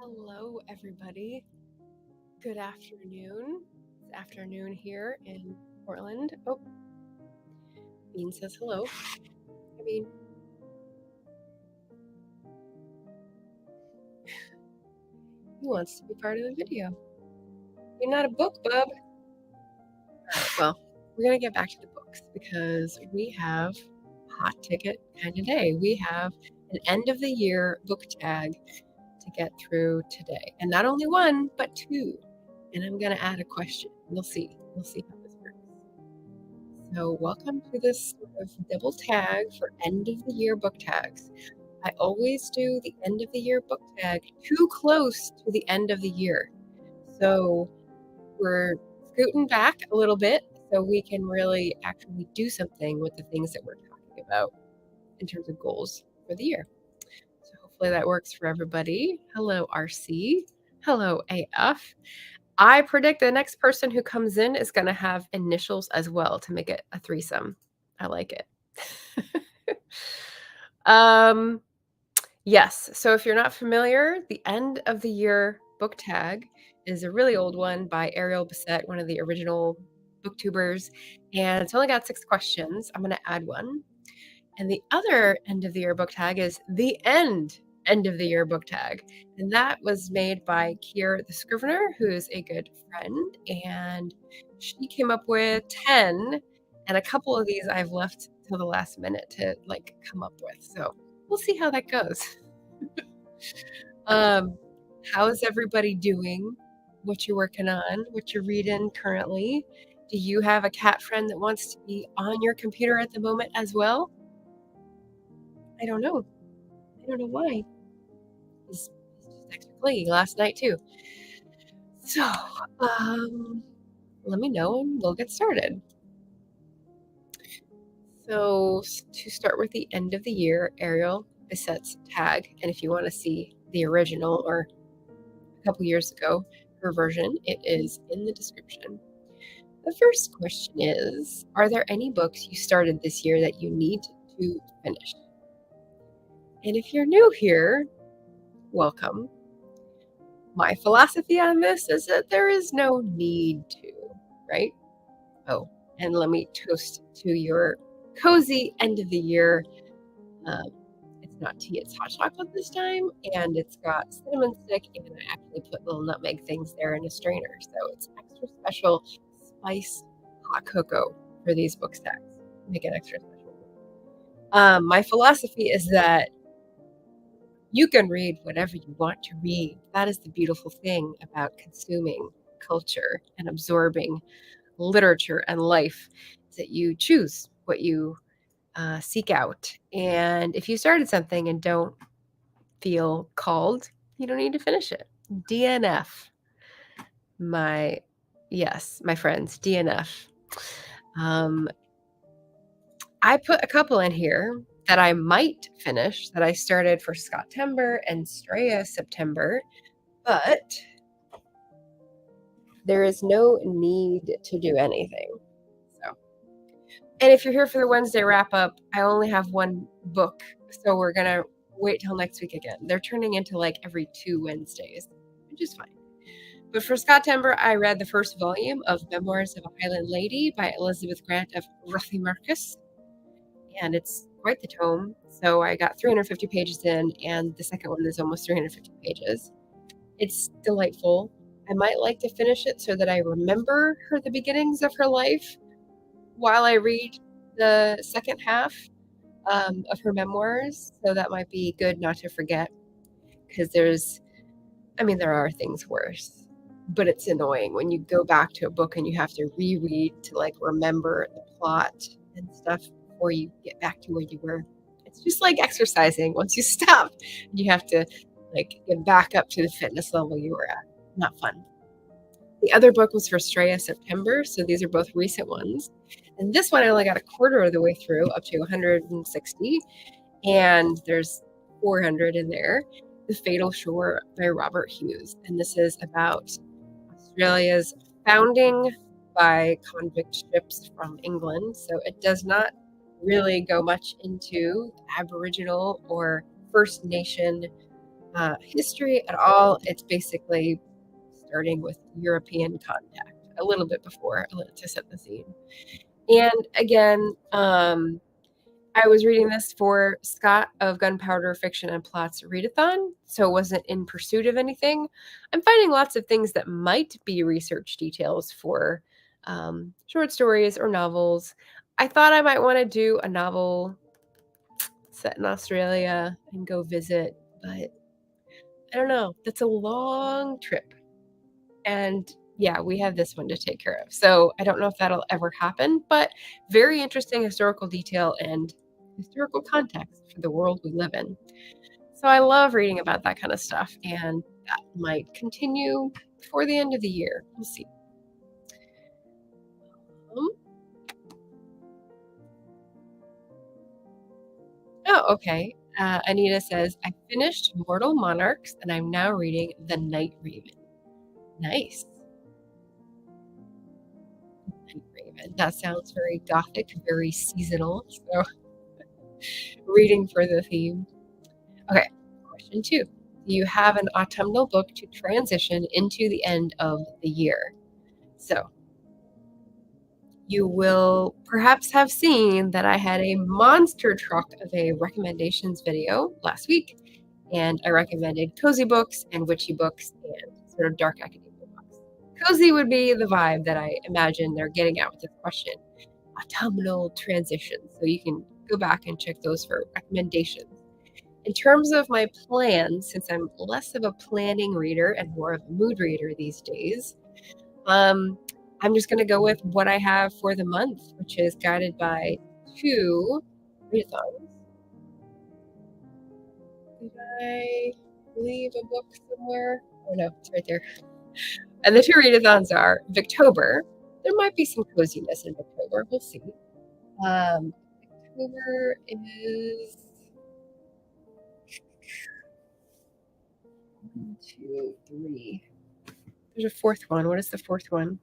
Hello, everybody. Good afternoon. It's afternoon here in Portland. Oh, Bean says hello. I mean, he wants to be part of the video. You're not a book, bub. All right, well, we're going to get back to the books because we have hot ticket kind of day. We have an end of the year book tag to get through today. And not only one, but two. And I'm going to add a question. We'll see. We'll see how this works. So welcome to this sort of double tag for end of the year book tags. I always do the end of the year book tag too close to the end of the year. So we're scooting back a little bit so we can really actually do something with the things that we're talking about in terms of goals for the year. So hopefully that works for everybody. Hello, RC. Hello, AF. I predict the next person who comes in is going to have initials as well to make it a threesome. I like it. Yes. So if you're not familiar, the end of the year book tag is a really old one by Ariel Bissett, one of the original booktubers. And it's only got 6 questions. I'm going to add one. And the other end of the year book tag is the end of the year book tag. And that was made by Kier the Scrivener, who's a good friend. And she came up with 10. And a couple of these I've left till the last minute to come up with. So we'll see how that goes. How's everybody doing? What you're working on? What you're reading currently? Do you have a cat friend that wants to be on your computer at the moment as well? I don't know. I don't know why. He's just extra clingy last night too. So, let me know and we'll get started. So to start with the end of the year, Ariel Bissett's tag, and if you want to see the original or a couple years ago, her version, it is in the description. The first question is, are there any books you started this year that you need to finish? And if you're new here, welcome. My philosophy on this is that there is no need to, right? Oh, and let me toast to your cozy end of the year. It's not tea, it's hot chocolate this time, and it's got cinnamon stick, and I actually put little nutmeg things there in a strainer. So it's extra special spice hot cocoa for these book stacks. Make it extra special. My philosophy is that you can read whatever you want to read. That is the beautiful thing about consuming culture and absorbing literature and life, is that you choose what you seek out. And if you started something and don't feel called, you don't need to finish it. DNF. My friends, DNF. I put a couple in here that I might finish that I started for Scottember and Straya September, but there is no need to do anything. So, and if you're here for the Wednesday wrap up, I only have one book, so we're gonna wait till next week again. They're turning into every 2 Wednesdays, which is fine. But for Scottember, I read the first volume of Memoirs of a Highland Lady by Elizabeth Grant of Ruffy Marcus. And it's quite the tome. So I got 350 pages in, and the second one is almost 350 pages. It's delightful. I might like to finish it so that I remember the beginnings of her life while I read the second half of her memoirs. So that might be good not to forget, because there are things worse, but it's annoying when you go back to a book and you have to reread to remember the plot and stuff before you get back to where you were. It's just like exercising. Once you stop, you have to get back up to the fitness level you were at. Not fun. The other book was for Straya September, so these are both recent ones. And this one I only got a quarter of the way through, up to 160, and there's 400 in there. The Fatal Shore by Robert Hughes, and this is about Australia's founding by convict ships from England. So it does not really go much into Aboriginal or First Nation history at all. It's basically starting with European contact a little bit before to set the scene. And again, I was reading this for Scott of Gunpowder Fiction and Plots Readathon, so it wasn't in pursuit of anything. I'm finding lots of things that might be research details for short stories or novels. I thought I might want to do a novel set in Australia and go visit, but I don't know. That's a long trip. And yeah, we have this one to take care of. So I don't know if that'll ever happen, but very interesting historical detail and historical context for the world we live in. So I love reading about that kind of stuff, and that might continue before the end of the year. We'll see. Oh, okay. Anita says, I finished Mortal Monarchs and I'm now reading The Night Raven. Nice. Night Raven. That sounds very gothic, very seasonal. So, reading for the theme. Okay, question 2. Do you have an autumnal book to transition into the end of the year? So, you will perhaps have seen that I had a monster truck of a recommendations video last week, and I recommended cozy books and witchy books and sort of dark academia books. Cozy would be the vibe that I imagine they're getting at with this question. Autumnal transitions. So you can go back and check those for recommendations. In terms of my plans, since I'm less of a planning reader and more of a mood reader these days, I'm just going to go with what I have for the month, which is guided by 2 readathons. Did I leave a book somewhere? Oh no, it's right there. And the 2 readathons are Victober. There might be some coziness in Victober. We'll see. Victober is 1, 2, 3. There's a 4th one. What is the 4th one?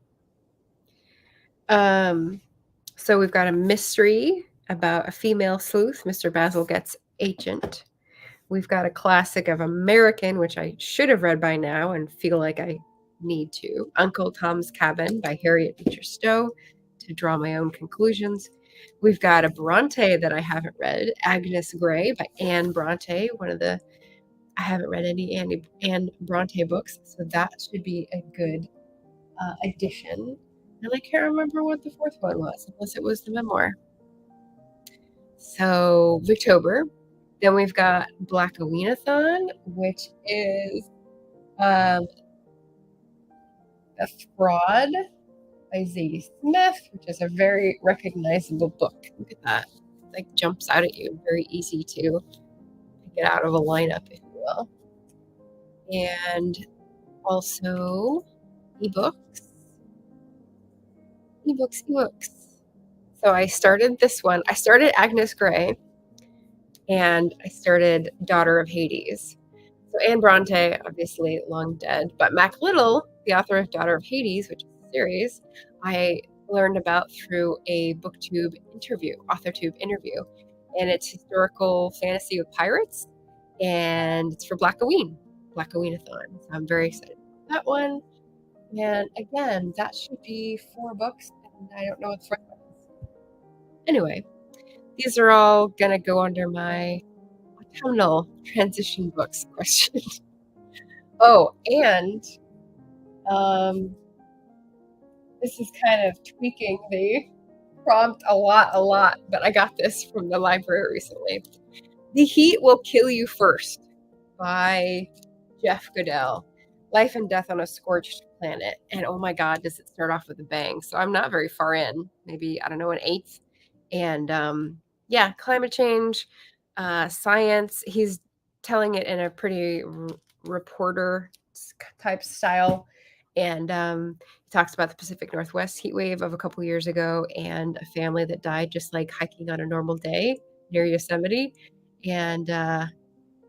So we've got a mystery about a female sleuth, Mr. Basil Gets Agent. We've got a classic of American, which I should have read by now and feel like I need to. Uncle Tom's Cabin by Harriet Beecher Stowe, to draw my own conclusions. We've got a Bronte that I haven't read, Agnes Grey by Anne Bronte, I haven't read any Anne Bronte books, so that should be a good addition. And I can't remember what the 4th one was, unless it was the memoir. So, Victober. Then we've got Black Aweenathon, which is A Fraud by Zadie Smith, which is a very recognizable book. Look at that. It like jumps out at you. Very easy to pick it out of a lineup, if you will. And also ebooks. So I started this one. I started Agnes Grey, and I started Daughter of Hades. So Anne Bronte, obviously long dead, but Mac Little, the author of Daughter of Hades, which is a series, I learned about through a Booktube interview, AuthorTube interview, and it's historical fantasy with pirates, and it's for Black Aweenathon. So I'm very excited about that one. And again, that should be 4 books, and I don't know what the 4th one is. Anyway, these are all going to go under my autumnal transition books question. Oh, and this is kind of tweaking the prompt a lot, but I got this from the library recently. The Heat Will Kill You First by Jeff Goodell. Life and Death on a Scorched Planet. And oh my God, does it start off with a bang. So I'm not very far in, maybe, I don't know, an 8th. And yeah, climate change, science. He's telling it in a pretty reporter type style. And he talks about the Pacific Northwest heat wave of a couple years ago and a family that died just like hiking on a normal day near Yosemite. And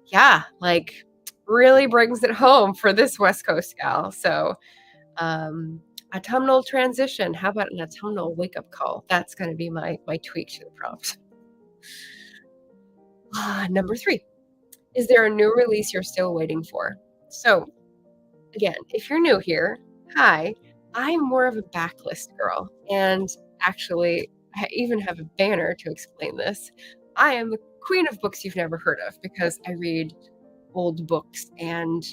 yeah, like really brings it home for this West Coast gal. So autumnal transition. How about an autumnal wake-up call? That's going to be my tweak to the prompt. Number 3. Is there a new release you're still waiting for? So, again, if you're new here, hi, I'm more of a backlist girl. And actually, I even have a banner to explain this. I am the queen of books you've never heard of because I read old books and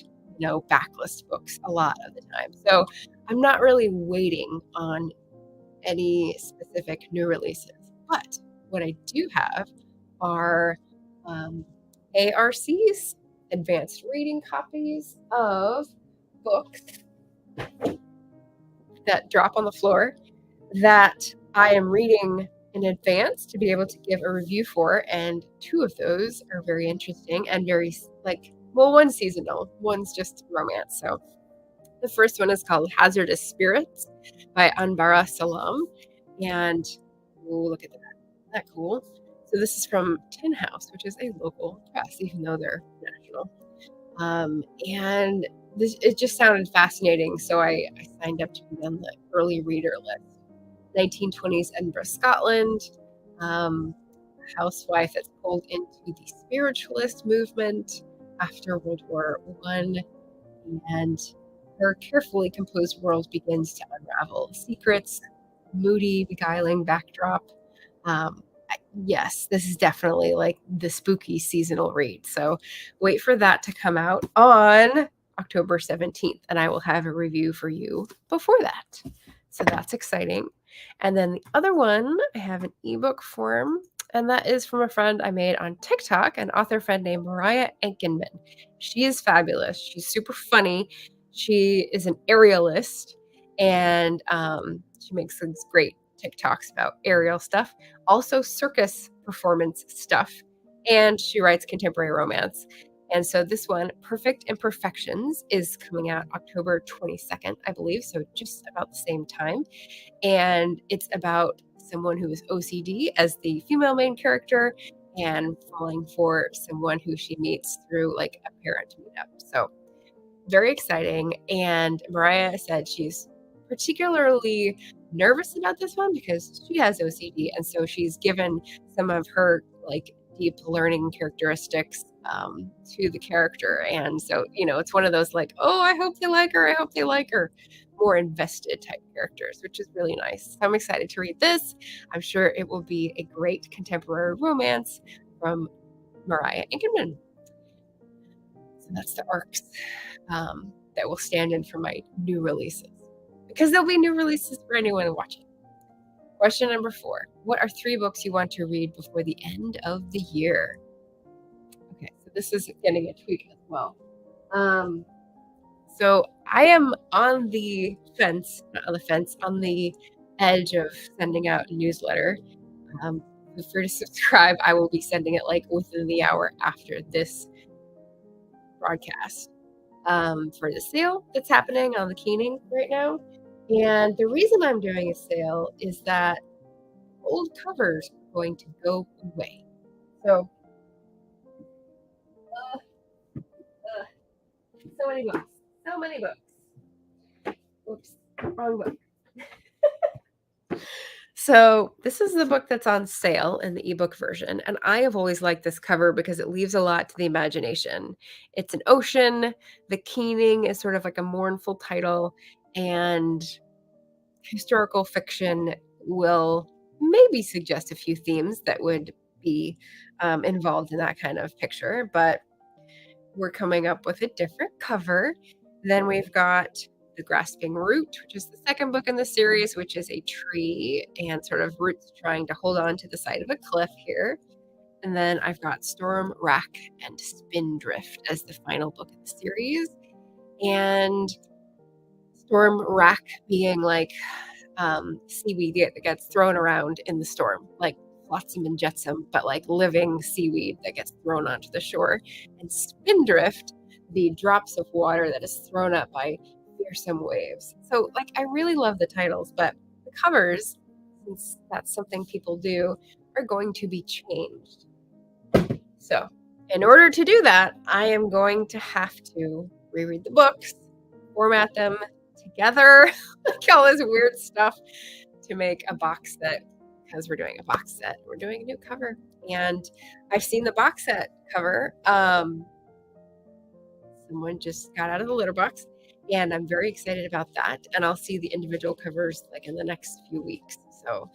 backlist books a lot of the time. So I'm not really waiting on any specific new releases. But what I do have are ARCs, advanced reading copies of books that drop on the floor that I am reading in advance to be able to give a review for. And two of those are very interesting and very, one's seasonal, one's just romance. So the first one is called Hazardous Spirits by Anbara Salam. And look at that. Isn't that cool? So this is from Tin House, which is a local press, even though they're national. And it just sounded fascinating, so I signed up to be on the early reader list. 1920s Edinburgh, Scotland. Housewife that's pulled into the spiritualist movement after World War I, and her carefully composed world begins to unravel secrets, moody, beguiling backdrop. Yes, this is definitely like the spooky seasonal read. So wait for that to come out on October 17th, and I will have a review for you before that. So that's exciting. And then the other one, I have an ebook form, and that is from a friend I made on TikTok, an author friend named Mariah Enkenman. She is fabulous. She's super funny. She is an aerialist, and she makes these great TikToks about aerial stuff, also circus performance stuff, and she writes contemporary romance. And so this one, Perfect Imperfections, is coming out October 22nd, I believe, so just about the same time. And it's about someone who is OCD as the female main character and falling for someone who she meets through like a parent meetup. So very exciting. And Mariah said she's particularly nervous about this one because she has OCD, and so she's given some of her like deep learning characteristics to the character. And so it's one of those like, oh, I hope they like her, more invested type characters, which is really nice. I'm excited to read this. I'm sure it will be a great contemporary romance from Mariah Enkenman. So that's the arcs that will stand in for my new releases, because there'll be new releases for anyone watching. Question number 4. What are 3 books you want to read before the end of the year? Okay, so this is getting a tweet as well. So I am on the fence, on the edge of sending out a newsletter. Feel free to subscribe. I will be sending it like within the hour after this broadcast for the sale that's happening on the Keening right now. And the reason I'm doing a sale is that old covers are going to go away. So, so many books. So many books. Oops, wrong book. So this is the book that's on sale in the ebook version. And I have always liked this cover because it leaves a lot to the imagination. It's an ocean. The Keening is sort of like a mournful title. And historical fiction will maybe suggest a few themes that would be involved in that kind of picture. But we're coming up with a different cover. Then we've got The Grasping Root, which is the second book in the series, which is a tree and sort of roots trying to hold on to the side of a cliff here. And then I've got Storm, Rack, and Spindrift as the final book in the series. And Storm, Rack being like seaweed that gets thrown around in the storm, like flotsam and jetsam, but like living seaweed that gets thrown onto the shore. And Spindrift, the drops of water that is thrown up by fearsome waves. So like I really love the titles, but the covers, since that's something people do, are going to be changed. So in order to do that, I am going to have to reread the books, format them together, like all this weird stuff to make a box that because we're doing a box set. We're doing a new cover, and I've seen the box set cover. Someone just got out of the litter box, and I'm very excited about that. And I'll see the individual covers like in the next few weeks. So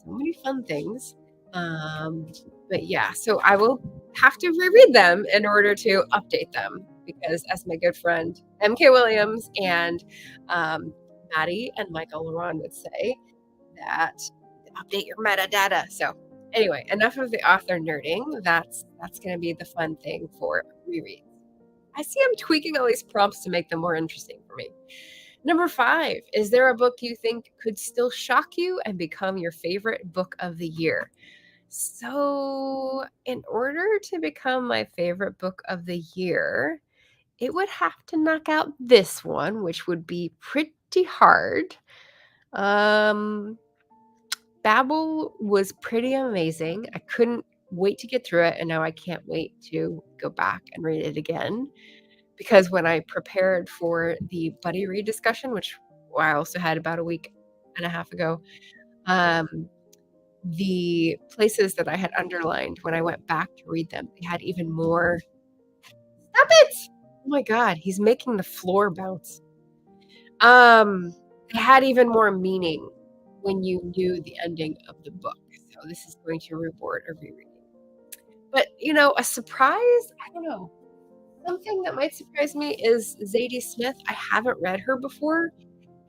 many fun things. But yeah, so I will have to reread them in order to update them because, as my good friend M.K. Williams and Maddie and Michael Laron would say, that update your metadata. So anyway, enough of the author nerding. That's going to be the fun thing for rereads. I see I'm tweaking all these prompts to make them more interesting for me. Number 5, is there a book you think could still shock you and become your favorite book of the year? So, in order to become my favorite book of the year, it would have to knock out this one, which would be pretty hard. Babel was pretty amazing. I couldn't wait to get through it, and now I can't wait to go back and read it again. Because when I prepared for the buddy read discussion, which I also had about a week and a half ago, the places that I had underlined when I went back to read them, they had even more. Stop it! Oh my God, he's making the floor bounce. It had even more meaning when you knew the ending of the book. So this is going to reward a rereading. But, a surprise, I don't know. Something that might surprise me is Zadie Smith. I haven't read her before,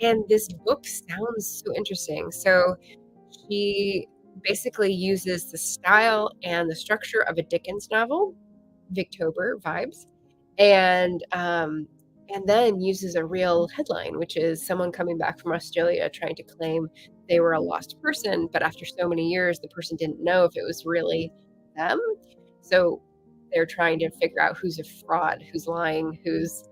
and this book sounds so interesting. So she basically uses the style and the structure of a Dickens novel, Victober vibes, and then uses a real headline, which is someone coming back from Australia trying to claim they were a lost person, but after so many years, the person didn't know if it was really them. So they're trying to figure out who's a fraud, who's lying, who's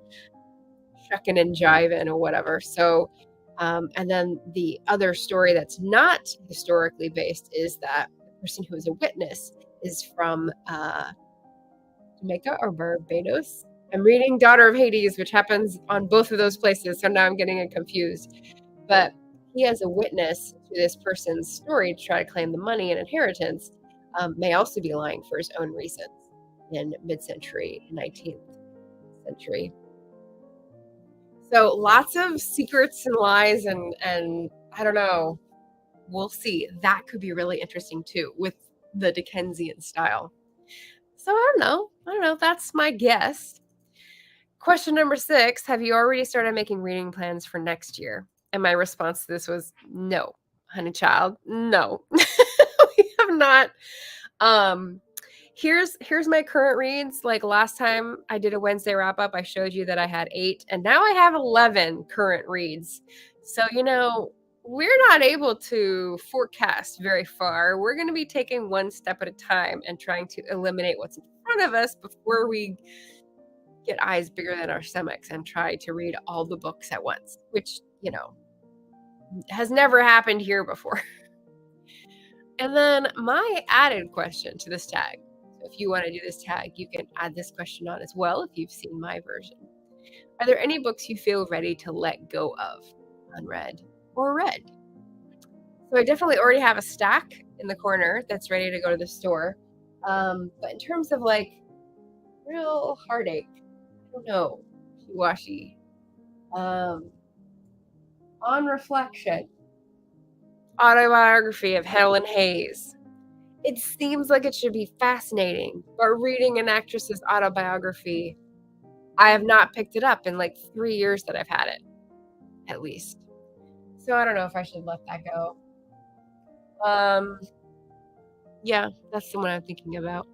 shucking and jiving or whatever. So, and then the other story that's not historically based is that the person who is a witness is from Jamaica or Barbados. I'm reading Daughter of Hades, which happens on both of those places, so now I'm getting it confused. But he has a witness to this person's story to try to claim the money and inheritance, may also be lying for his own reasons in mid-century, 19th century. So lots of secrets and lies and I don't know. We'll see. That could be really interesting too with the Dickensian style. So I don't know. That's my guess. Question number 6, have you already started making reading plans for next year? And my response to this was no, honey child, no. We have not. Here's my current reads. Like last time I did a Wednesday wrap up, I showed you that I had 8, and now I have 11 current reads. So, we're not able to forecast very far. We're going to be taking one step at a time and trying to eliminate what's in front of us before we get eyes bigger than our stomachs and try to read all the books at once, which, has never happened here before. And then my added question to this tag. So if you want to do this tag, you can add this question on as well if you've seen my version. Are there any books you feel ready to let go of, unread or read? So I definitely already have a stack in the corner that's ready to go to the store. But in terms of like real heartache, I don't know, wishy-washy. On reflection, autobiography of Helen Hayes. It seems like it should be fascinating, but reading an actress's autobiography, I have not picked it up in like 3 years that I've had it, at least. So I don't know if I should let that go. Yeah, that's the one I'm thinking about.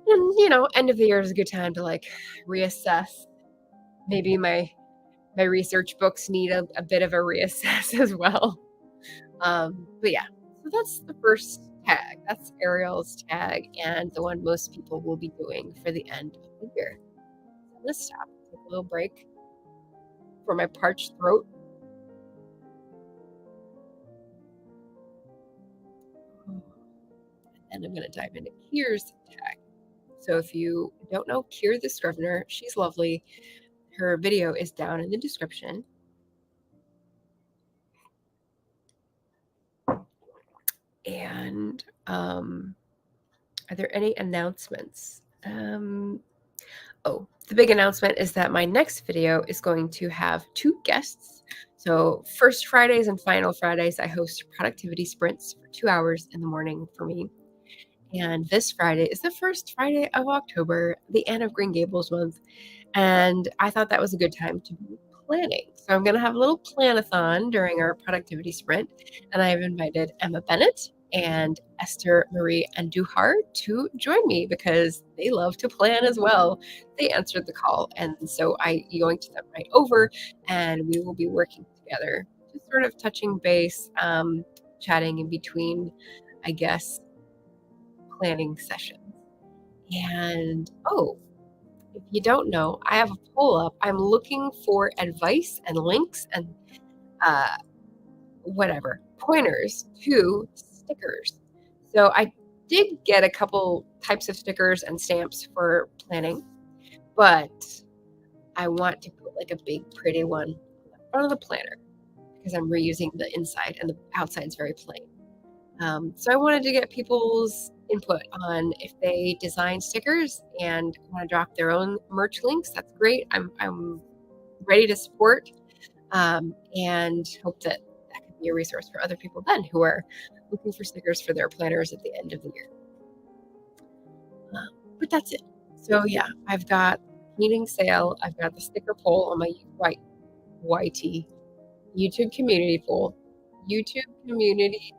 And, end of the year is a good time to like reassess. Maybe my research books need a bit of a reassess as well. But yeah, so that's the first tag. That's Ariel's tag and the one most people will be doing for the end of the year. I'm going to stop, take a little break for my parched throat. And I'm going to dive into Kier's tag. So if you don't know Kier the Scrivener, she's lovely. Her video is down in the description. And are there any announcements? Oh, the big announcement is that my next video is going to have 2 guests. So first Fridays and final Fridays, I host productivity sprints for 2 hours in the morning for me. And this Friday is the first Friday of October, the Anne of Green Gables month. And I thought that was a good time to be planning. So I'm going to have a little planathon during our productivity sprint. And I have invited Emma Bennett and Esther Marie Andujar to join me because they love to plan as well. They answered the call. And so I yoinked them right over, and we will be working together, just sort of touching base, chatting in between, I guess, planning sessions. And if you don't know, I have a poll up. I'm looking for advice and links and pointers to stickers. So I did get a couple types of stickers and stamps for planning, but I want to put like a big pretty one on the front of the planner because I'm reusing the inside and the outside is very plain. So I wanted to get people's input on if they design stickers and want to drop their own merch links. That's great. I'm ready to support, and hope that could be a resource for other people then who are looking for stickers for their planners at the end of the year. But that's it. So yeah, I've got painting sale. I've got the sticker poll on my YT YouTube community poll, YouTube community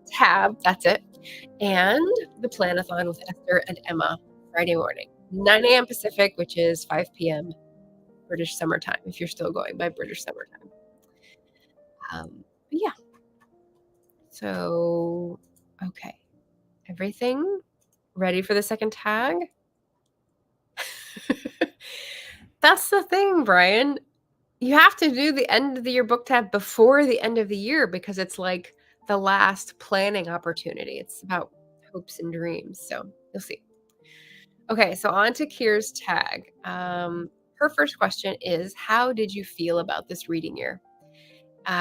tab. That's it. And the planathon with Esther and Emma Friday morning, 9 a.m. Pacific, which is 5 p.m. British summertime, if you're still going by British summertime. But yeah. So, okay. Everything ready for the second tag? That's the thing, Brian. You have to do the end of the year book tab before the end of the year because it's like the last planning opportunity. It's about hopes and dreams. So you'll see. Okay, so on to Kier's tag. Her first question is, how did you feel about this reading year?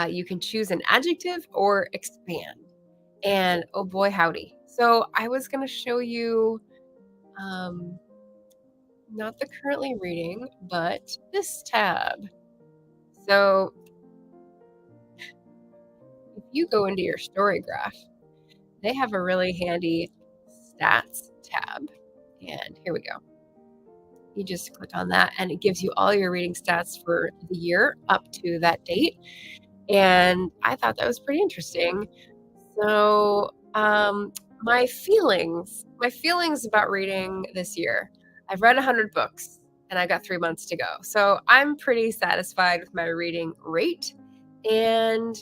You can choose an adjective or expand. And oh boy, howdy. So I was going to show you not the currently reading, but this tab. So if you go into your story graph, they have a really handy stats tab. And here we go. You just click on that and it gives you all your reading stats for the year up to that date. And I thought that was pretty interesting. So my feelings about reading this year. I've read 100 books and I got 3 months to go. So I'm pretty satisfied with my reading rate. And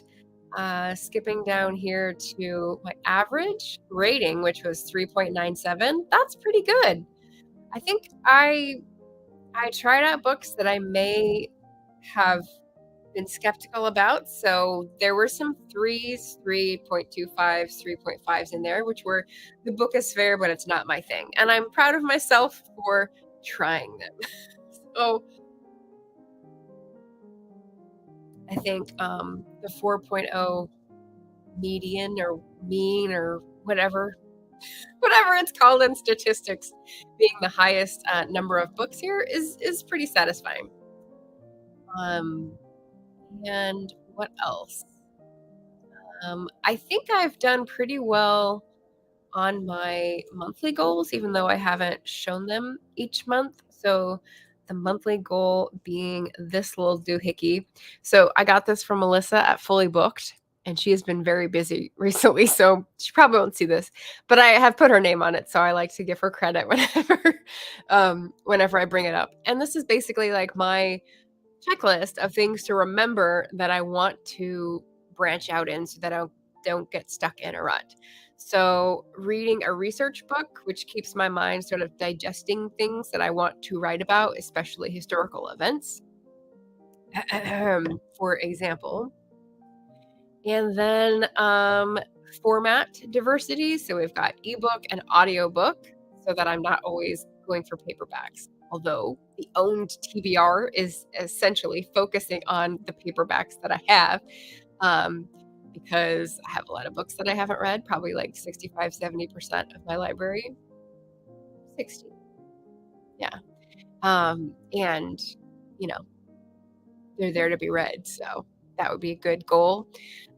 skipping down here to my average rating, which was 3.97, that's pretty good. I think I tried out books that I may have been skeptical about. So there were some 3s, 3.25s, 3.5s in there, which were the book is fair, but it's not my thing. And I'm proud of myself for trying them. So I think the 4.0 median or mean or whatever it's called in statistics, being the highest number of books here is pretty satisfying. And what else? I think I've done pretty well on my monthly goals, even though I haven't shown them each month. So the monthly goal being this little doohickey. So I got this from Melissa at Fully Booked, and she has been very busy recently, so she probably won't see this, but I have put her name on it, so I like to give her credit whenever I bring it up. And this is basically like my checklist of things to remember that I want to branch out in so that I don't get stuck in a rut. So reading a research book, which keeps my mind sort of digesting things that I want to write about, especially historical events, for example. And then format diversity. So we've got ebook and audiobook so that I'm not always going for paperbacks. Although the owned TBR is essentially focusing on the paperbacks that I have, because I have a lot of books that I haven't read, probably like 65-70% of my library. 60. Yeah. And, you know, they're there to be read. So that would be a good goal.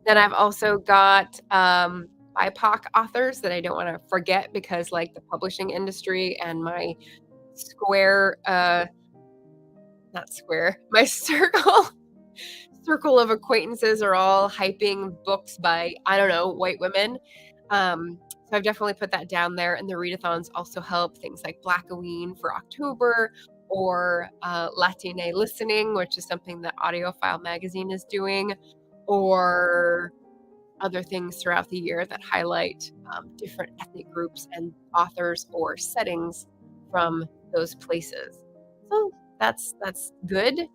Then I've also got BIPOC authors that I don't want to forget because like the publishing industry and my my circle of acquaintances are all hyping books by, I don't know, white women. So I've definitely put that down there. And the readathons also help things like Blackoween for October, or Latine Listening, which is something that AudioFile magazine is doing, or other things throughout the year that highlight different ethnic groups and authors or settings from those places. So that's good.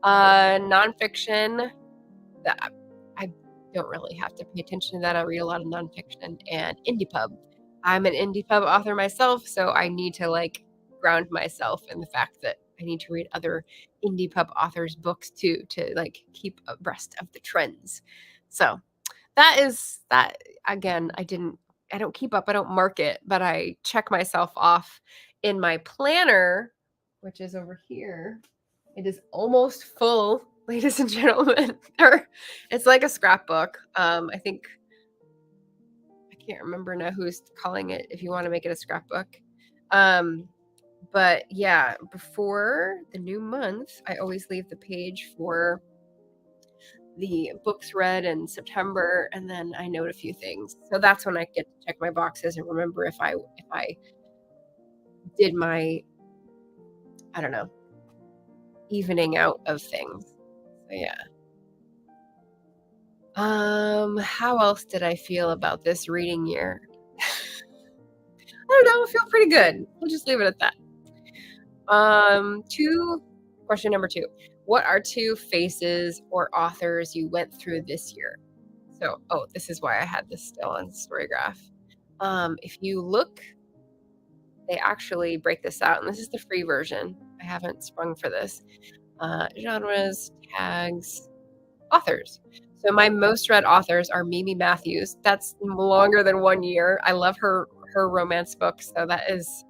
Nonfiction, that I don't really have to pay attention to that. I read a lot of nonfiction. And indie pub. I'm an indie pub author myself, so I need to like ground myself in the fact that I need to read other indie pub authors' books too, to like keep abreast of the trends. So that again, I don't keep up, I don't mark it, but I check myself off in my planner, which is over here. It is almost full, ladies and gentlemen. It's like a scrapbook. I think I can't remember now who's calling it, if you want to make it a scrapbook. But yeah, before the new month, I always leave the page for the books read in September, and then I note a few things. So that's when I get to check my boxes and remember if I did my, I don't know, evening out of things. So yeah. How else did I feel about this reading year? I don't know, I feel pretty good. We'll just leave it at that. Question number 2. What are 2 faces or authors you went through this year? So, this is why I had this still on Storygraph. If you look, they actually break this out, and this is the free version. I haven't sprung for this. Genres, tags, authors. So my most read authors are Mimi Matthews. That's longer than 1 year. I love her romance books, so that is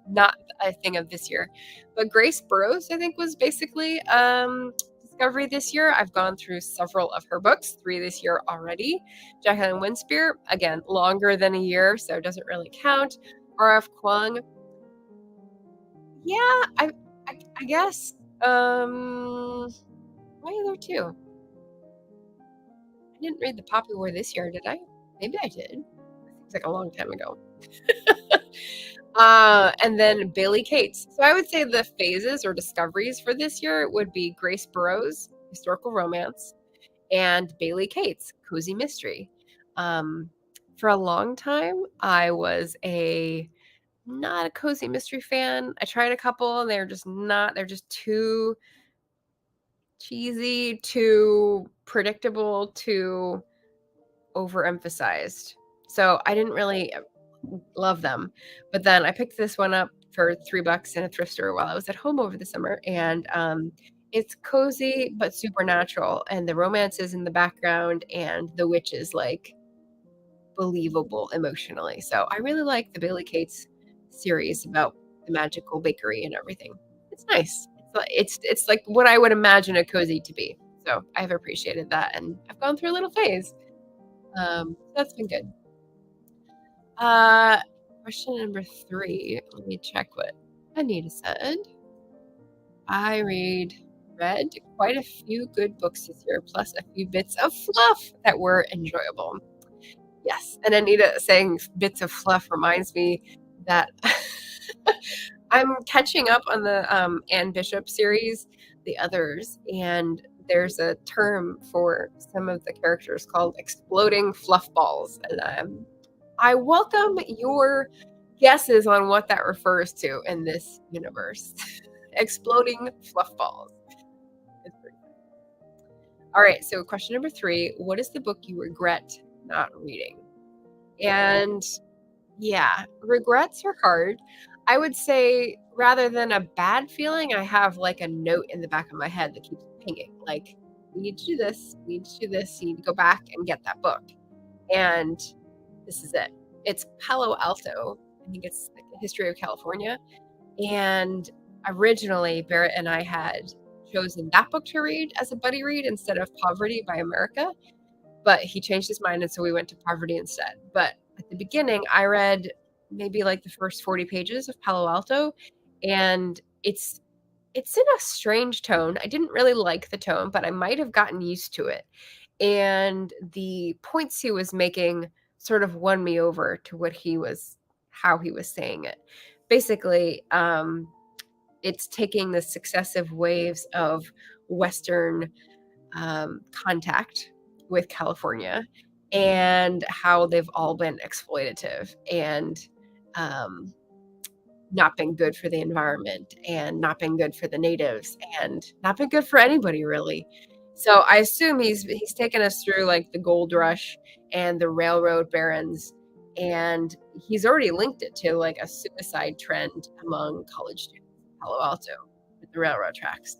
not a thing of this year. But Grace Burrows, I think, was basically discovery this year. I've gone through several of her books, 3 this year already. Jacqueline Winspear, again, longer than a year, so it doesn't really count. R.F. Kuang, yeah, I guess. Why are there 2? I didn't read The Poppy War this year, did I? Maybe I did. Seems like a long time ago. And then Bailey Cates. So I would say the phases or discoveries for this year would be Grace Burrows, historical romance, and Bailey Cates, cozy mystery. For a long time, I was not a cozy mystery fan. I tried a couple, and they're just too cheesy, too predictable, too overemphasized. So I didn't really love them. But then I picked this one up for $3 in a thrift store while I was at home over the summer, and it's cozy but supernatural, and the romance is in the background, and the witch is like believable emotionally. So I really like the Bailey Cates series about the magical bakery and everything. It's nice. It's like what I would imagine a cozy to be. So I've appreciated that, and I've gone through a little phase. That's been good. Question number 3. Let me check what Anita said. I read quite a few good books this year, plus a few bits of fluff that were enjoyable. Yes, and Anita saying bits of fluff reminds me that I'm catching up on the Anne Bishop series, The Others, and there's a term for some of the characters called exploding fluff balls, and I welcome your guesses on what that refers to in this universe. Exploding fluff balls. All right, so question number 3, what is the book you regret not reading? And yeah, regrets are hard. I would say rather than a bad feeling, I have like a note in the back of my head that keeps pinging. Like, we need to do this, we need to do this, you need to go back and get that book. And this is it. It's Palo Alto. I think it's like the history of California. And originally, Barrett and I had chosen that book to read as a buddy read instead of Poverty by America. But he changed his mind, and so we went to Poverty instead. But at the beginning, I read maybe like the first 40 pages of Palo Alto, and it's in a strange tone. I didn't really like the tone, but I might have gotten used to it. And the points he was making sort of won me over to how he was saying it. Basically, it's taking the successive waves of Western contact with California and how they've all been exploitative and not been good for the environment and not been good for the natives and not been good for anybody really. So I assume he's taken us through like the gold rush and the railroad barons, and he's already linked it to like a suicide trend among college students in Palo Alto with the railroad tracks.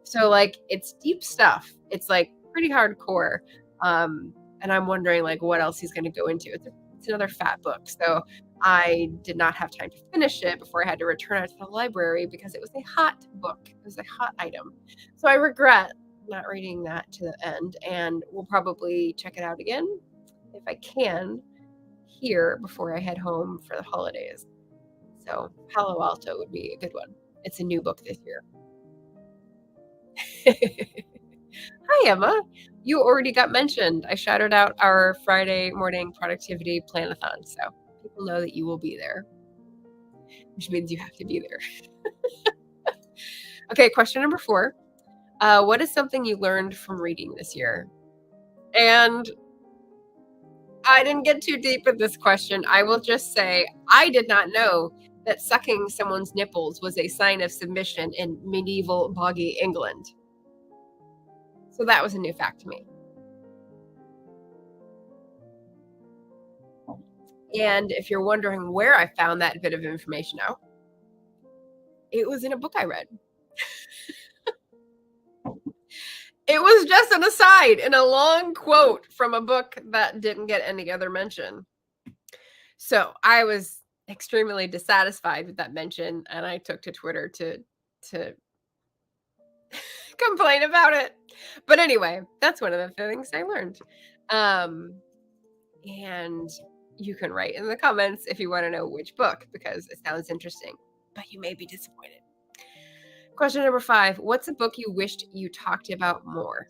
So like it's deep stuff. It's like pretty hardcore. And I'm wondering like what else he's going to go into. It's another fat book. So I did not have time to finish it before I had to return it to the library because it was a hot book. It was a hot item. So I regret not reading that to the end, and we'll probably check it out again if I can here before I head home for the holidays. So Palo Alto would be a good one. It's a new book this year. Hi, Emma. You already got mentioned. I shouted out our Friday morning productivity planathon, so people know that you will be there, which means you have to be there. Okay, question number 4. What is something you learned from reading this year? And I didn't get too deep with this question. I will just say I did not know that sucking someone's nipples was a sign of submission in medieval boggy England. So that was a new fact to me. And if you're wondering where I found that bit of information out, it was in a book I read. It was just an aside in a long quote from a book that didn't get any other mention. So I was extremely dissatisfied with that mention, and I took to Twitter to complain about it. But anyway, that's one of the things I learned. And you can write in the comments if you want to know which book, because it sounds interesting, but you may be disappointed. Question number 5. What's a book you wished you talked about more?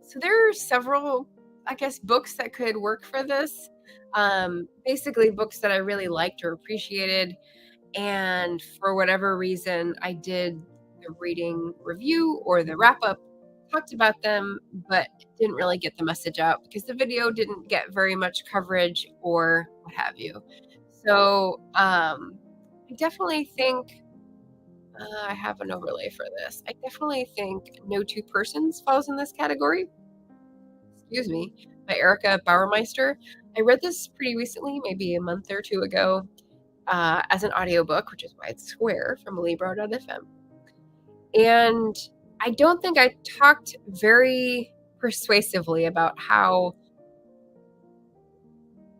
So there are several, I guess, books that could work for this. Basically books that I really liked or appreciated. And for whatever reason, I did the reading review or the wrap up, talked about them, but didn't really get the message out because the video didn't get very much coverage or what have you. So I definitely think I have an overlay for this. I definitely think No Two Persons falls in this category. Excuse me, by Erica Bauermeister. I read this pretty recently, maybe a month or two ago, as an audiobook, which is why it's square from Libro.fm. And I don't think I talked very persuasively about how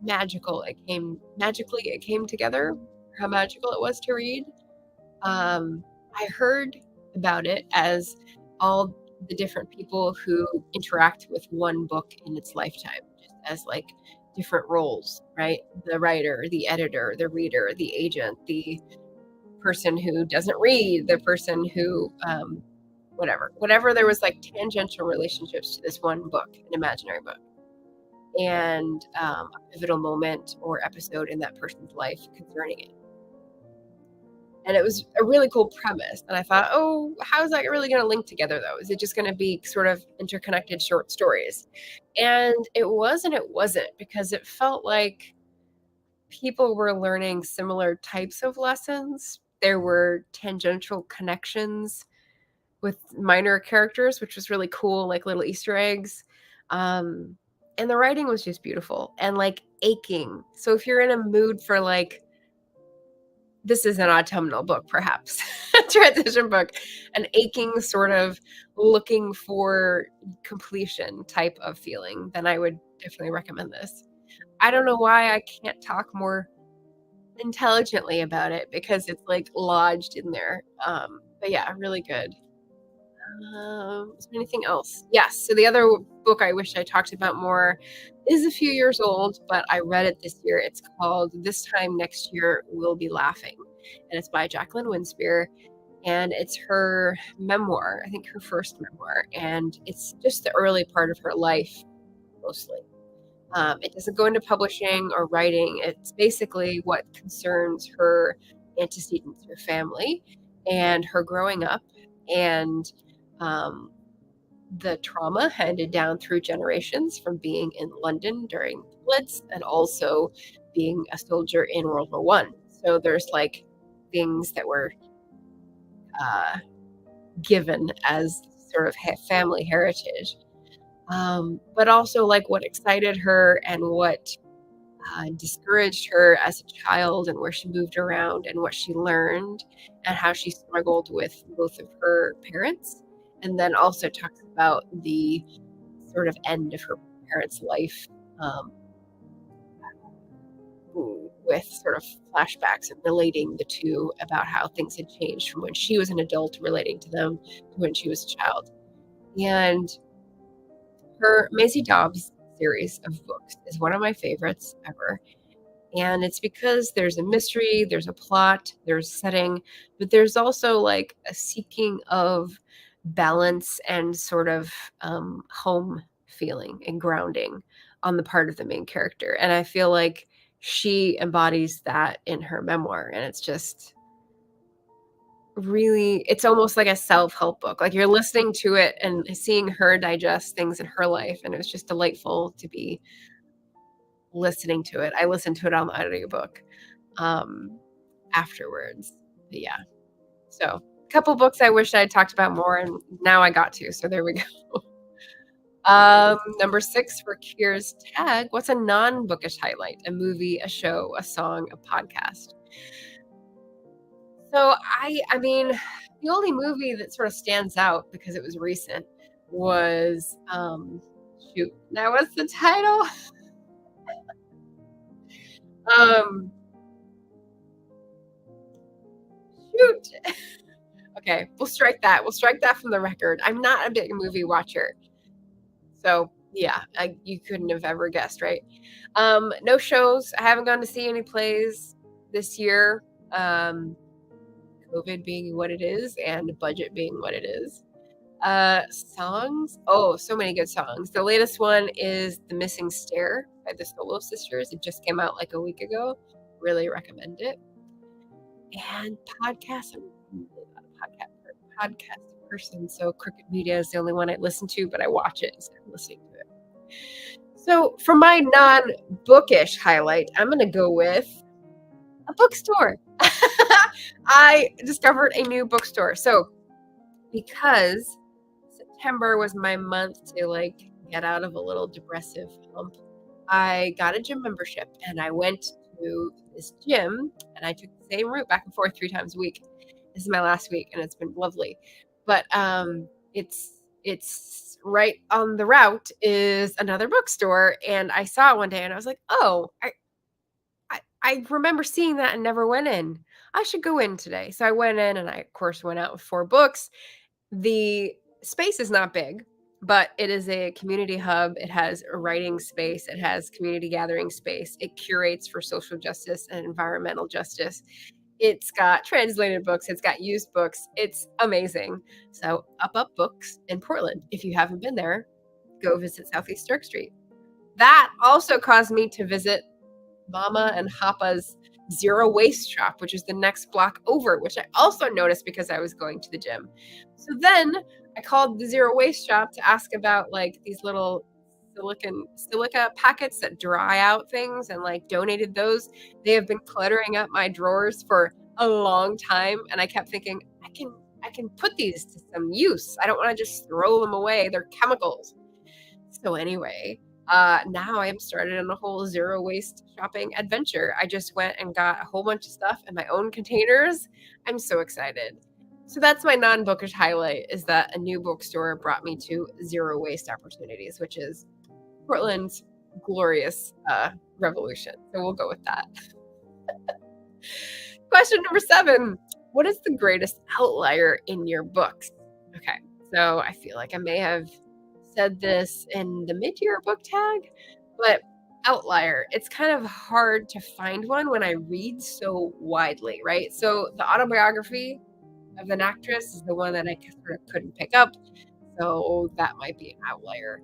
magically it came together, how magical it was to read. I heard about it as all the different people who interact with one book in its lifetime, just as like different roles, right? The writer, the editor, the reader, the agent, the person who doesn't read, the person who, whatever. There was like tangential relationships to this one book, an imaginary book, and a pivotal moment or episode in that person's life concerning it. And it was a really cool premise. And I thought, oh, how is that really going to link together, though? Is it just going to be sort of interconnected short stories? And it was and it wasn't, because it felt like people were learning similar types of lessons. There were tangential connections with minor characters, which was really cool, like little Easter eggs. And the writing was just beautiful and like aching. So if you're in a mood for like this is an autumnal book, perhaps, a transition book, an aching sort of looking for completion type of feeling, then I would definitely recommend this. I don't know why I can't talk more intelligently about it because it's like lodged in there. But yeah, really good. Is there anything else? Yes. So the other book I wish I talked about more is a few years old, but I read it this year. It's called This Time Next Year We'll Be Laughing. And it's by Jacqueline Winspear. And it's her memoir, I think her first memoir. And it's just the early part of her life, mostly. It doesn't go into publishing or writing. It's basically what concerns her antecedents, her family, and her growing up, and um, the trauma handed down through generations from being in London during the Blitz and also being a soldier in World War One. So there's like things that were uh, given as sort of family heritage, but also like what excited her and what discouraged her as a child and where she moved around and what she learned and how she struggled with both of her parents. And then also talks about the sort of end of her parents' life, um, with sort of flashbacks and relating the two about how things had changed from when she was an adult relating to them to when she was a child. And her Maisie Dobbs series of books is one of my favorites ever. And it's because there's a mystery, there's a plot, there's setting, but there's also like a seeking of balance and sort of home feeling and grounding on the part of the main character. And I feel like she embodies that in her memoir. And it's just really, it's almost like a self-help book. Like you're listening to it and seeing her digest things in her life. And it was just delightful to be listening to it. I listened to it on the audiobook afterwards. But yeah. So a couple books I wish I had talked about more, and now I got to. So there we go. Number 6 for Kier's tag. What's a non-bookish highlight? A movie, a show, a song, a podcast. So I mean, the only movie that sort of stands out because it was recent was shoot. Now what's the title? Um shoot. Okay, we'll strike that. We'll strike that from the record. I'm not a big movie watcher. So, yeah, you couldn't have ever guessed, right? No shows. I haven't gone to see any plays this year. COVID being what it is and budget being what it is. Songs. Oh, so many good songs. The latest one is The Missing Stair by the Solo Sisters. It just came out like a week ago. Really recommend it. And podcasts. I'm really not a podcast person, so Crooked Media is the only one I listen to, but I watch it instead of listening to it. So for my non-bookish highlight, I'm going to go with a bookstore. I discovered a new bookstore. So because September was my month to like get out of a little depressive hump, I got a gym membership and I went to this gym and I took the same route back and forth 3 times a week. This is my last week and it's been lovely. But it's right on the route is another bookstore, and I saw it one day and I was like, oh, I remember seeing that and never went in. I should go in today. So I went in and I of course went out with 4 books. The space is not big, but it is a community hub. It has a writing space. It has community gathering space. It curates for social justice and environmental justice. It's got translated books. It's got used books. It's amazing. So Up Books in Portland. If you haven't been there, go visit Southeast Stark Street. That also caused me to visit Mama and Hapa's Zero Waste shop, which is the next block over, which I also noticed because I was going to the gym. So then I called the Zero Waste shop to ask about like these little silica packets that dry out things and like donated those. They have been cluttering up my drawers for a long time, and I kept thinking I can put these to some use. I don't want to just throw them away. They're chemicals. So anyway, now I am started on a whole zero waste shopping adventure. I just went and got a whole bunch of stuff in my own containers. I'm so excited. So that's my non-bookish highlight, is that a new bookstore brought me to zero waste opportunities, which is Portland's glorious revolution. So we'll go with that. Question number 7. What is the greatest outlier in your books? Okay, so I feel like I may have said this in the mid-year book tag, but outlier, it's kind of hard to find one when I read so widely, right? So the autobiography of an actress is the one that I sort of couldn't pick up, so that might be an outlier.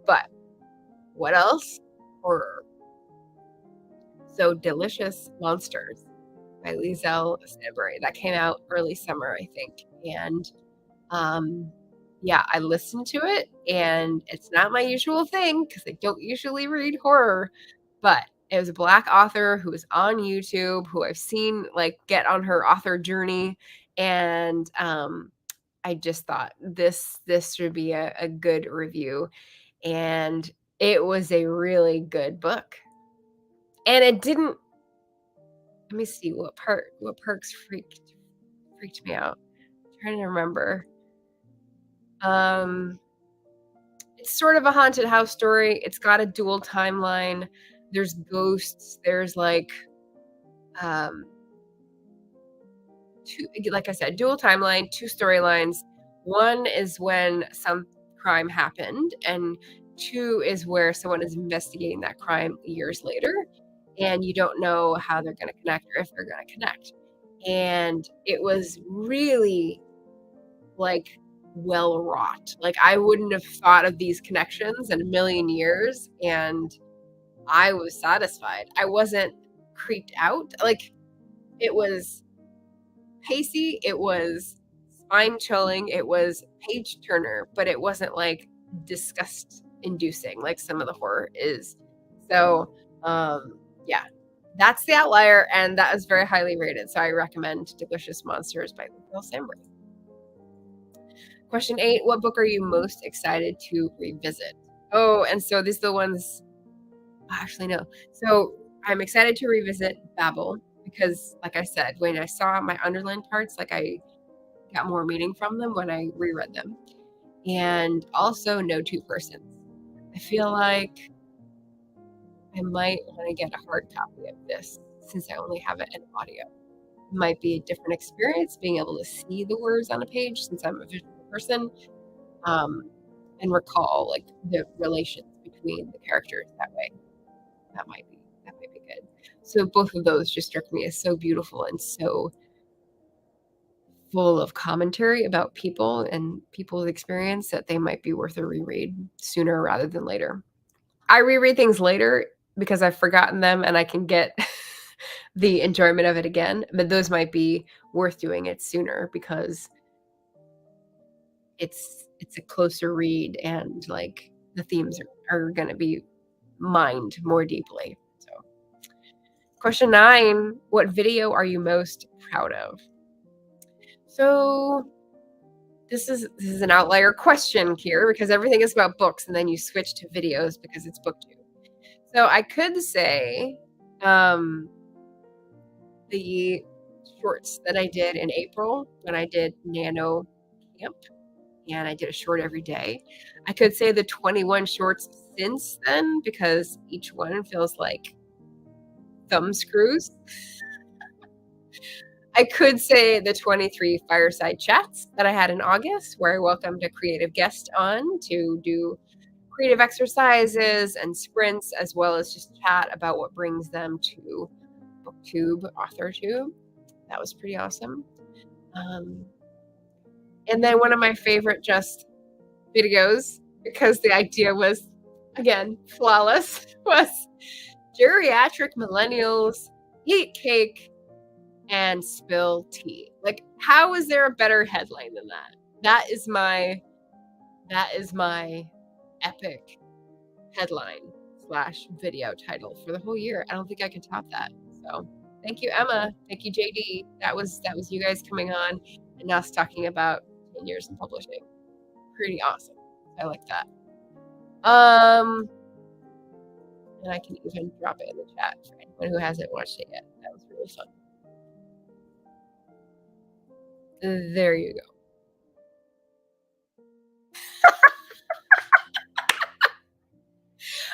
But what else? Horror. So Delicious Monsters by Liesl Stanbury. That came out early summer, I think. And yeah, I listened to it, and it's not my usual thing because I don't usually read horror, but it was a Black author who was on YouTube, who I've seen like get on her author journey, and I just thought this should be a good review, and it was a really good book. And it didn't, let me see what perks freaked me out. I'm trying to remember. It's sort of a haunted house story. It's got a dual timeline. There's ghosts. There's like like I said, dual timeline, 2 storylines. One is when some crime happened, and 2 is where someone is investigating that crime years later, and you don't know how they're going to connect or if they're going to connect. And it was really like well wrought. Like I wouldn't have thought of these connections in a million years, and I was satisfied. I wasn't creeped out. Like it was pacey, it was spine chilling, it was page turner, but it wasn't like disgust inducing like some of the horror is. So yeah, that's the outlier, and that is very highly rated. So I recommend Delicious Monsters by Liesl Stanbury. Question 8, what book are you most excited to revisit? Oh, and so these are the ones, actually no. So I'm excited to revisit Babel because, like I said, when I saw my underlined parts, like I got more meaning from them when I reread them. And also No Two Persons. I feel like I might want to get a hard copy of this since I only have it in audio. It might be a different experience being able to see the words on a page since I'm a visual person, and recall like the relations between the characters that way. That might be good. So both of those just struck me as so beautiful and so full of commentary about people and people's experience that they might be worth a reread sooner rather than later. I reread things later because I've forgotten them and I can get the enjoyment of it again, but those might be worth doing it sooner because it's a closer read and like the themes are going to be mined more deeply. So question 9, what video are you most proud of? So this is an outlier question here because everything is about books and then you switch to videos because it's Booktube. So I could say the shorts that I did in April when I did Nano Camp, and I did a short every day. I could say the 21 shorts since then because each one feels like thumb screws. I could say the 23 fireside chats that I had in August, where I welcomed a creative guest on to do creative exercises and sprints, as well as just chat about what brings them to Booktube, AuthorTube. That was pretty awesome. And then one of my favorite just videos, because the idea was, again, flawless, was geriatric millennials eat cake and spill tea. Like, how is there a better headline than that? That is my epic headline / video title for the whole year. I don't think I can top that. So thank you, Emma. Thank you, JD. That was you guys coming on and us talking about 10 years in publishing. Pretty awesome. I like that. and I can even drop it in the chat for anyone who hasn't watched it yet. That was really fun. There you go.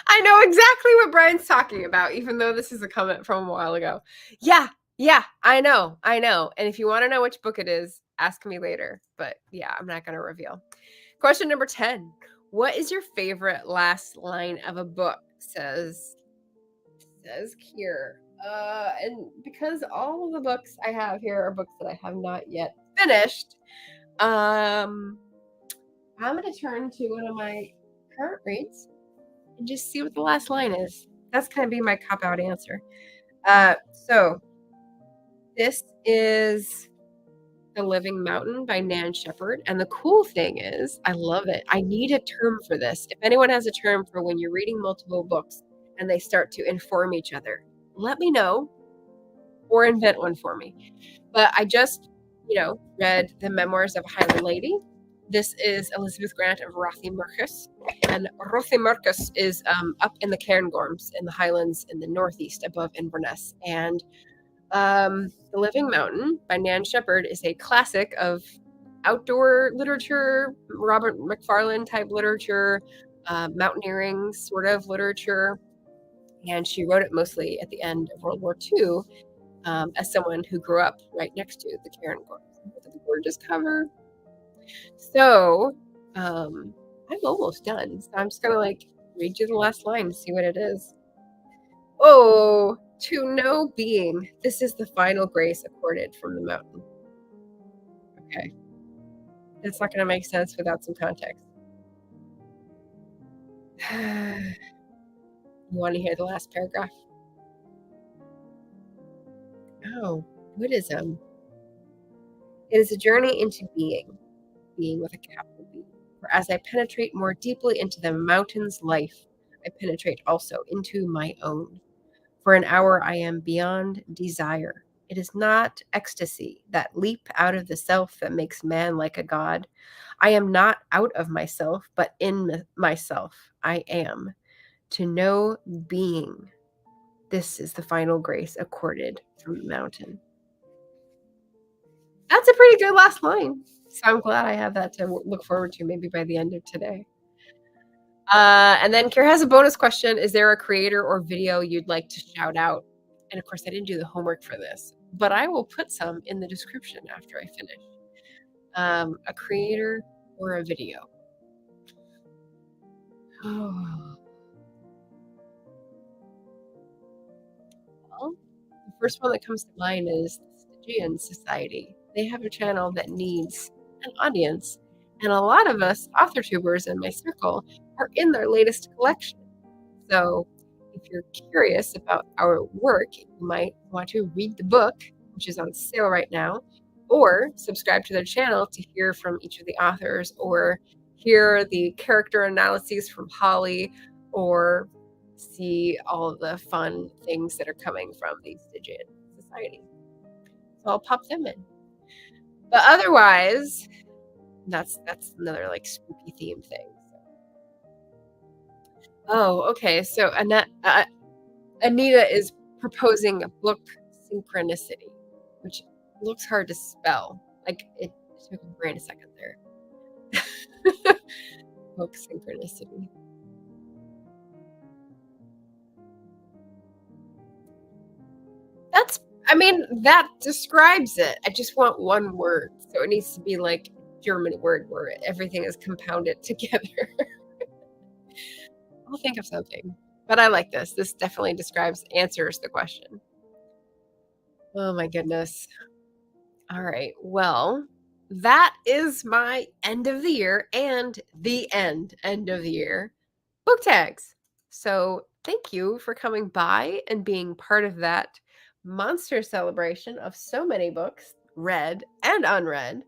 I know exactly what Brian's talking about, even though this is a comment from a while ago. Yeah, I know. And if you want to know which book it is, ask me later. But yeah, I'm not going to reveal. Question number 10. What is your favorite last line of a book? Says here. And because all of the books I have here are books that I have not yet finished, I'm going to turn to one of my current reads and just see what the last line is. That's going to be my cop-out answer. So this is The Living Mountain by Nan Shepherd. And the cool thing is, I love it. I need a term for this. If anyone has a term for when you're reading multiple books and they start to inform each other, let me know or invent one for me. But I just, read The Memoirs of a Highland Lady. This is Elizabeth Grant of Rothiemurchus. And Rothiemurchus is up in the Cairngorms in the Highlands in the northeast above Inverness. And The Living Mountain by Nan Shepherd is a classic of outdoor literature, Robert Macfarlane type literature, mountaineering sort of literature. And she wrote it mostly at the end of World War II as someone who grew up right next to the Cairngorms. Look at the gorgeous cover. So I'm almost done. So I'm just going to read you the last line and see what it is. Oh, to know being, this is the final grace accorded from the mountain. Okay. That's not going to make sense without some context. You want to hear the last paragraph? Oh, Buddhism. It is a journey into being with a capital B. For as I penetrate more deeply into the mountain's life, I penetrate also into my own. For an hour I am beyond desire. It is not ecstasy, that leap out of the self that makes man like a god. I am not out of myself, but in myself I am. To know being. This is the final grace accorded from the mountain. That's a pretty good last line. So I'm glad I have that to look forward to maybe by the end of today. And then Kira has a bonus question. Is there a creator or video you'd like to shout out? And of course, I didn't do the homework for this, but I will put some in the description after I finish. A creator or a video. Oh. Well, the first one that comes to mind is the Stygian Society. They have a channel that needs an audience, and a lot of us author tubers in my circle are in their latest collection. So if you're curious about our work, you might want to read the book, which is on sale right now, or subscribe to their channel to hear from each of the authors, or hear the character analyses from Holly, or see all of the fun things that are coming from the Stygian Society. So I'll pop them in. But otherwise, that's another spooky theme thing. Oh, okay. So Anita is proposing a book synchronicity, which looks hard to spell. It took my brain a second there. Book synchronicity. That describes it. I just want one word. So it needs to be like German word where everything is compounded together. I'll think of something. But I like this. This definitely answers the question. Oh my goodness. All right. Well, that is my end of the year and the end of the year book tags. So thank you for coming by and being part of that monster celebration of so many books, read and unread.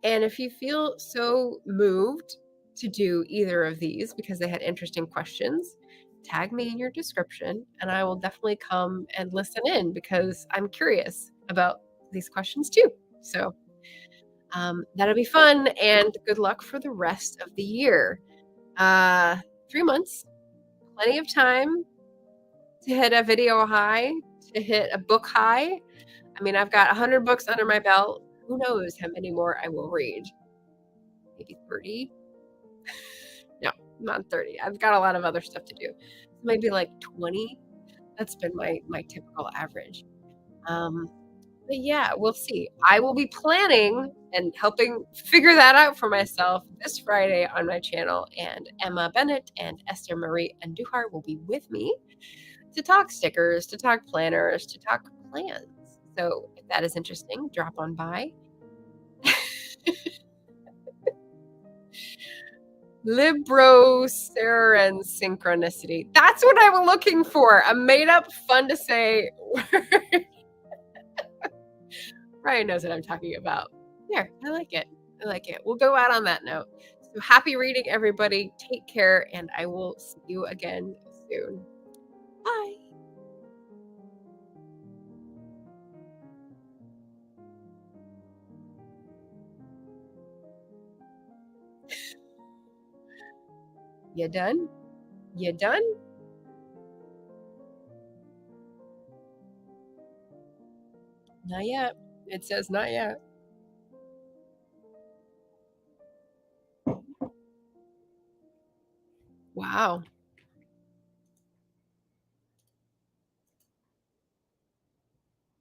And if you feel so moved to do either of these because they had interesting questions, tag me in your description and I will definitely come and listen in because I'm curious about these questions too. So that'll be fun, and good luck for the rest of the year. 3 months, plenty of time. to hit a video high, to hit a book high. I mean, I've got 100 books under my belt. Who knows how many more I will read? Maybe 30? No, not 30. I've got a lot of other stuff to do. Maybe like 20. That's been my typical average. But yeah, we'll see. I will be planning and helping figure that out for myself this Friday on my channel, and Emma Bennett and Esther Marie Andujar will be with me to talk stickers, to talk planners, to talk plans. So if that is interesting, drop on by. Libro-Saran synchronicity. That's what I'm looking for. A made-up, fun to say word. Ryan knows what I'm talking about. There, I like it. I like it. We'll go out on that note. So happy reading, everybody. Take care, and I will see you again soon. Bye. You done? You done? Not yet. It says not yet. Wow.